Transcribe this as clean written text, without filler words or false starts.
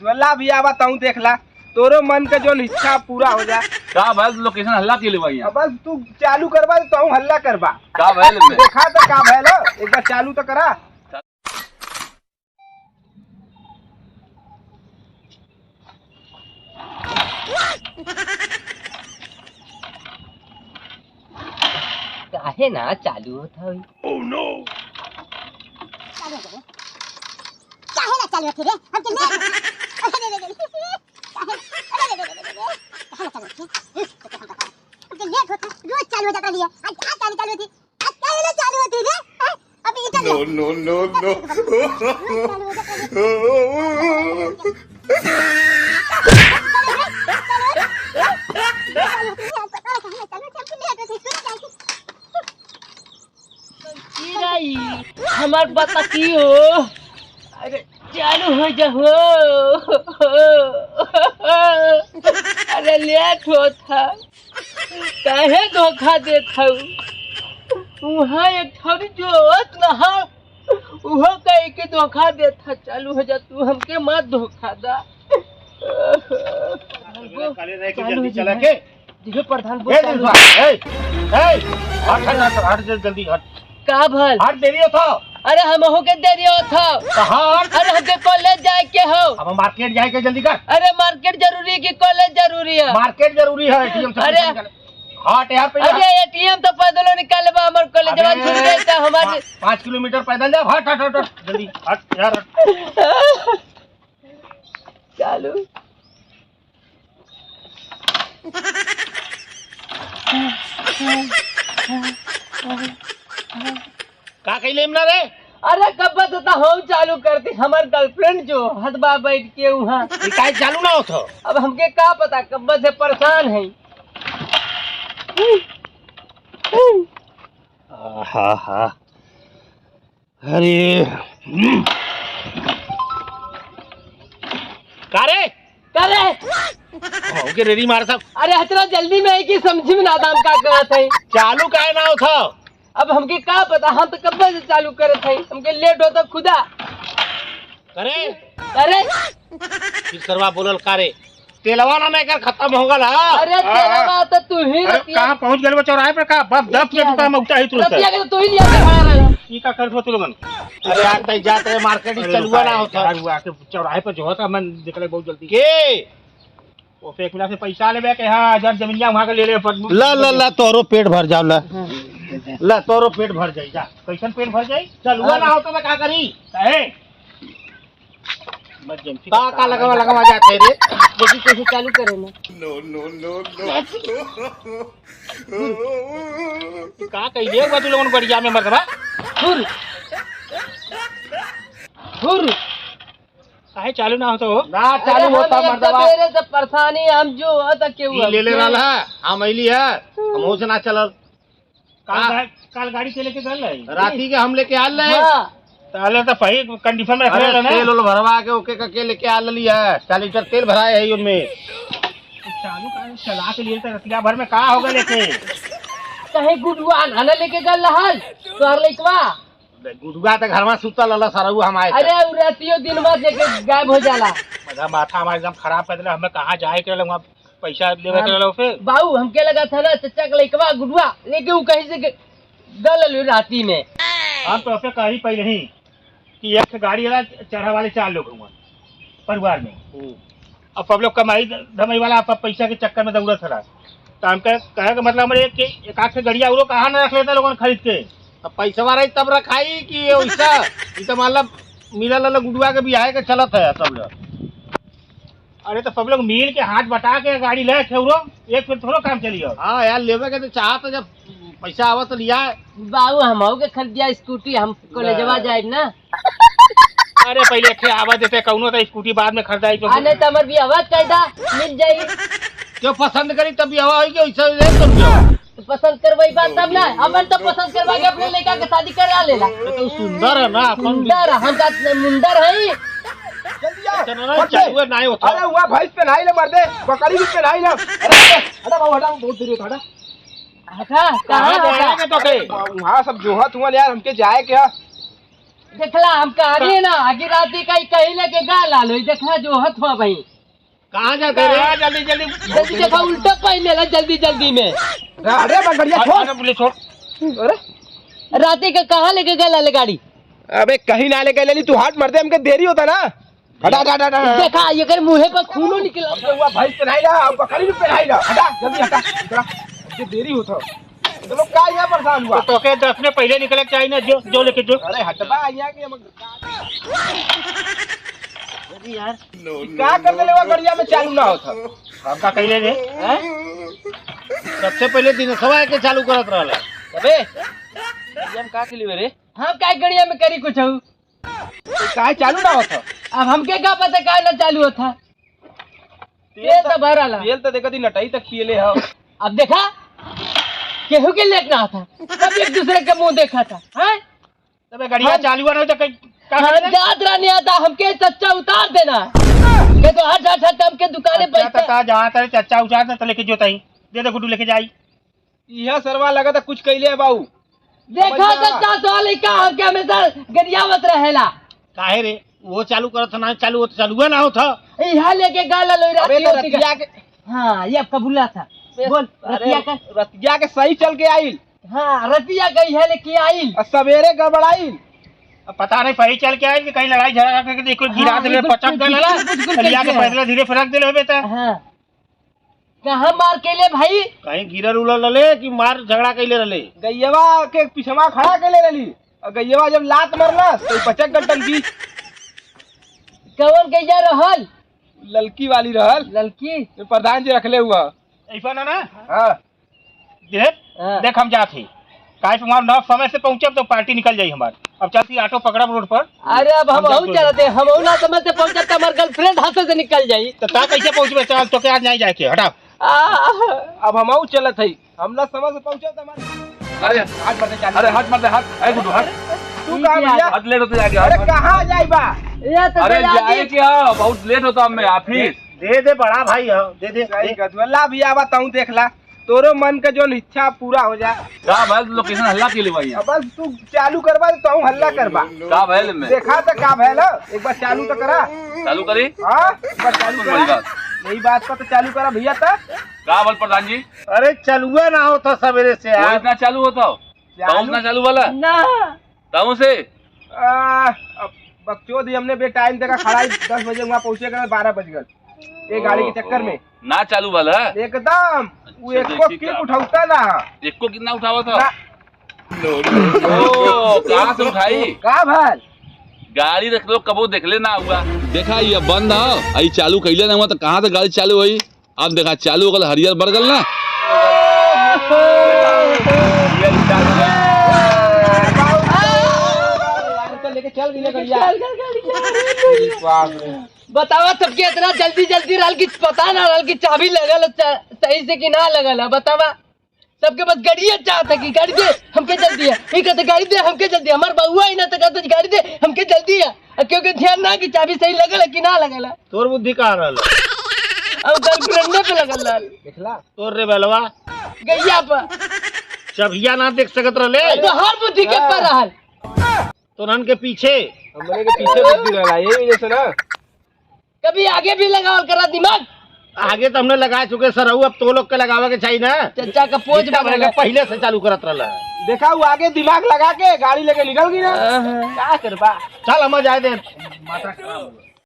वाला भी आवा ताऊ देखला तोरो मन के जो इच्छा पूरा हो जा। का भाई लोकेशन हल्ला के लिए भाई बस तू चालू करवा तो ताऊ हल्ला करवा। का भाई देखा तो का भाई एक बार चालू तो करा। काहे ना चालू होता है? ओह नो चालू हो काहे ना चालू होती रे हम के ले अरे रे रे लेट होता रोज चालू हो जाता है। आज चालू होती आज काहे चालू होती रे अभी ये नो नो नो हमार बता की हो। अरे चालू हो जाओ। अरे लेट होता काहे धोखा देता वहाँ एक थोड़ी जो नहा वो कह के धोखा देता। चालू हो जा तू हमके मत धोखा दा। जल्दी चला के देखो प्रधान हट जल्दी हट का भल हट देरी हो था। अरे हम हो के देरी हो था। अरे हमके कॉलेज जाए के हो। अब मार्केट जाए के जल्दी कर। अरे मार्केट जरूरी है कि कॉलेज जरूरी है? मार्केट जरूरी है। एटीएम से अरे हट यार पे अरे एटीएम तो पैदल निकालबा हमर कॉलेज जवान छूट गई त हमारे 5 किलोमीटर पैदल जा। हट हट हट जल्दी हट यार हट। चालू का कइले ना रे? अरे कब बता हम चालू करती हमार गर्लफ्रेंड जो हदबा बैठ के वहाँ काहे चालू ना होतो? अब हमके का पता कब से परेशान है। हा हा अरे कारे करे ओके रेडी मार साहब। अरे इतना जल्दी में है कि समझी में नादाम का करत है। चालू काहे ना होतो? अब हमके का पता हम तो कब से चालू करे थे। हमके लेट होता खुदा करे अरे फिर करवा बोलल कारे तेलवा ना कर खत्म हो गल। अरे तेरा बात तो तू ही कहां पहुंच गए चौराहे पे? का बस 10 मिनट रुपया में उठा ही तुरंत तो तू ही लिया के खड़ा रहा। ई का करत हो तू लोगन? अरे यार तई जात रे मार्केट चलुआ ना होता हुआ के चौराहे पे जो था मन निकले बहुत जल्दी के वो फेक मिला से पैसा लेबे के। हां जब जमीनिया वहां के ले ले ला ला ला तोरो पेट भर जाओ। ला तोरो पेट भर जाई जा। कैसन पेट भर जाई? चलुआ ना होता तो का करी काहे का लगवा जाते रे। देखी कैसे चालू करे ना। नो नो नो नो का कइले बा तू लोगन बढ़िया में मरदबा हुर हुर काहे चालू ना होता हो? ना चालू होता मरदबा। मेरे से परेशानी हम जो आता के हुआ ले ले रहा है हम अइली है हम हो से ना चलल। काल गाड़ी से लेके गल है राती के हम लेके आल रहे। ताले तो सही कंडीशन में रख ले ना। तेल भरवा के ओके का के लेके आ लली है। 40 लीटर तेल भराए है उनमें। चालू का चला के लिए रतिया भर में का होगा लेके कहे गुडुआ नाना लेके गल रहल तोर लइकवा। गुडुआ तो घर में सुतल लला सरऊ हम आए। अरे उ रातियो दिन बाद लेके गायब हो जाला। मजा माथा हमारा एकदम खराब कर देला। हमें कहां जाए के वहां पैसा देवे के लो फिर बाबू हमके लगा था ना चचा का लइकवा गुडुआ लेके उ कहीं से गल राती में। हम तो पे कही पई नहीं कि एक गाड़ी वाला चढ़ा वाले 4 लोग हुआ परिवार में। अब सब लोग कमाई धमाई वाला आप पैसा के चक्कर में दौड़त रहा। तो हम कहे का मतलब हमारे एक आख से गड़िया और कहाँ ना रख लेता लोगों ने खरीद के। अब पैसा वाला तब रखाई कि वैसा ये तो मतलब मिला ला गुडुआ के भी आए के चलत है सब लोग। अरे तो सब लोग मिल के हाथ बटा के गाड़ी ले एक फिर थोड़ा काम चलिए। हाँ यार लेवे के तो चाह तो जब पैसा आवा तो लिया। बाबू हम के खरीदिया स्कूटी हम कॉलेजवा जाए ना। अरे पहले अच्छे आवाज देते कौनो तो स्कूटी बाद में खरीदाई तो आने तो हमार भी आवाज कायदा मिल जाई। जो पसंद करी तब भी हवा होगी वैसा ले तुम तो पसंद करवाई बात तब ना अपन तो पसंद करवा के अपने लड़का के शादी करा लेला। तो सुंदर है ना सुंदर हम का मुंडर है। नहीं होता। अरे हुआ भैंस पे नहीं ले मर्दे बकरी भी पे नहीं ले। अरे बाबू हटा बहुत दूर है। हटा कहां जाएंगे तो के वहाँ सब जोहत हुआ यार हमके जाए क्या देखला हम कहा रही है ना आगे राती का कहीं लेके गा लो देखला जो हथ हुआ भाई कहाँ जाते रे? जल्दी जल्दी जल्दी देखा उल्टा पहन लेला जल्दी जल्दी में अरे बढ़िया छोड़ पुलिस छोड़। अरे राती का कहाँ लेके गया गाड़ी अबे कहीं ना लेके लेली तू हाथ मरते हमके देरी होता ना हटा हटा हटा हटा। देखा ये कर मुँह पर खूनो निकला हुआ भाई पहनाई ला अब बकरी भी पहनाई ला हटा जल्दी हटा इतना ये देरी होता तो लोग का यहाँ परेशान हुआ तो के 10 में पहले निकले चाहिए ना जो लेके जो। अरे हटबा यहाँ के हम यार क्या कर देले वो गड़िया में चालू ना होता आपका कहले रे सबसे पहले दिन सवा के चालू करत रहला। अबे हम का के लिए रे? हम काय गड़िया में करी कुछ हूँ काय चालू ना होता अब हमके क्या पता काय ना चालू होता तेल तो भर आला तेल तो देखा थी नटाई तक पिए हो अब देखा केहू के लेट ना था सब एक दूसरे के मुंह देखा था हैं तबे गाड़िया चालू ना तो का हम याद नहीं आता हमके चच्चा उतार देना के तो हट हट हट हमके दुकाने पर ता जहां तक चच्चा उचार तो लेके जो तई दे दे गुड्डू लेके जाई। यह सरवा लगा था कुछ कैले है बाबू देखा चच्चा तो लइका हमके हमेशा गरियावत रहेला काहे रे वो चालू करत ना चालू हो चालू ना होता यहाँ लेके गाला लोई अबे तो राती रतिया के हाँ ये कबूला था बोल रतिया का रतिया के सही चल के आइल हाँ रतिया गई है लेके आई और सवेरे गड़बड़ाइल अब पता नहीं सही चल के आए कि कहीं लड़ाई झगड़ा करके देखो गिरा दे पचक गला लिया के पैदल धीरे फरक दे होबे त हाँ कहाँ मार के ले भाई कहीं गिरर उलर लले कि मार झगड़ा कैले रहले। गैयवा के पिछवा खड़ा के ले रही और गैयवा जब लात मरना तो पचक गटन की कवन गैया रहल ललकी वाली रहल लड़की जो प्रधान जी रखले हुआ ऐसा ना ना हाँ देख हम जाते काहे तुम्हार 9 समय से पहुंचे तो पार्टी निकल जाई हमार। अब चलती ऑटो पकड़ब रोड पर। अरे अब हम चलते हम ना समय से पहुंचे तो हमार गर्लफ्रेंड हाथ से निकल जाई तो ता कैसे पहुंचबे? चल तो के आज नहीं जाए के हटा। अब हम चलत है हम ना समय से पहुंचे तो हमारे अरे हाथ मरते चालू अरे हट मत हट अरे गुड्डू हट तू कहाँ भैया हट लेट होते जाके अरे हट कहाँ जाइबा ये तो अरे दया जाए जी। क्या बहुत लेट होता मैं ऑफिस दे दे बड़ा भाई हो दे दे सही गजवल्ला भी आवा ताऊ देखला तोरो मन का जो इच्छा पूरा हो जाए का भैल लोकेशन हल्ला के लिए भाई अब बस तू चालू करवा तो ताऊ हल्ला करवा का भैल में देखा तो का भैल एक बार चालू तो करा चालू करी हाँ एक बार चालू बड़ी करा बात यही बात पर तो चालू करा भैया तक का बोल प्रधान जी अरे चलुआ ना हो तो सवेरे से वो यार। इतना चालू होता हो ताऊ इतना चालू वाला ना ताऊ से बच्चों दी हमने बे टाइम देखा खड़ा 10 बजे वहाँ पहुँचे गए 12 बज गए ये गाड़ी के चक्कर में ना चालू वाला एकदम वो अच्छा, एक को देखी किक का। उठाता ना एक को कितना उठावा था ना, ओ कहाँ से उठाई का भाई गाड़ी रख लो कबो देख लेना हुआ देखा ये बंद है आई चालू कैले ना हुआ तो कहाँ से गाड़ी चालू हुई अब देखा चालू हो गल हरियर बढ़ गल ना लेके चल गई गड़िया बतावा सबके इतना जल्दी जल्दी रहल की पता ना रहल की चाबी लगल सही से कि ना लगल है बतावा सबके बस गाड़िया चाहता कि गाड़ी दे हमके जल्दी है ये कहते गाड़ी दे हमके जल्दी हमार बहुआ ही ना तो कहते गाड़ी दे हमके जल्दी है क्योंकि ध्यान ना कि चाबी सही लगल है कि ना लगल है तोर बुद्धि का रहल अब गर्लफ्रेंड पे लगल रहल देखला तोर रे बेलवा गैया पर चबिया ना देख सकत रहले तो हर बुद्धि के पर रहल तोरन के पीछे हमने के पीछे बुद्धि रहला ये वजह से ना कभी आगे भी लगाओ करा दिमाग आगे तो हमने लगा चुके सर अब तो लोग के लगावे के चाहिए ना। चचा का पोज इतना पहले से चालू करत रहला देखा वो आगे दिमाग लगा के गाड़ी लेके निकल गई ना क्या करबा चल हम जाए दे माता खराब हो गई।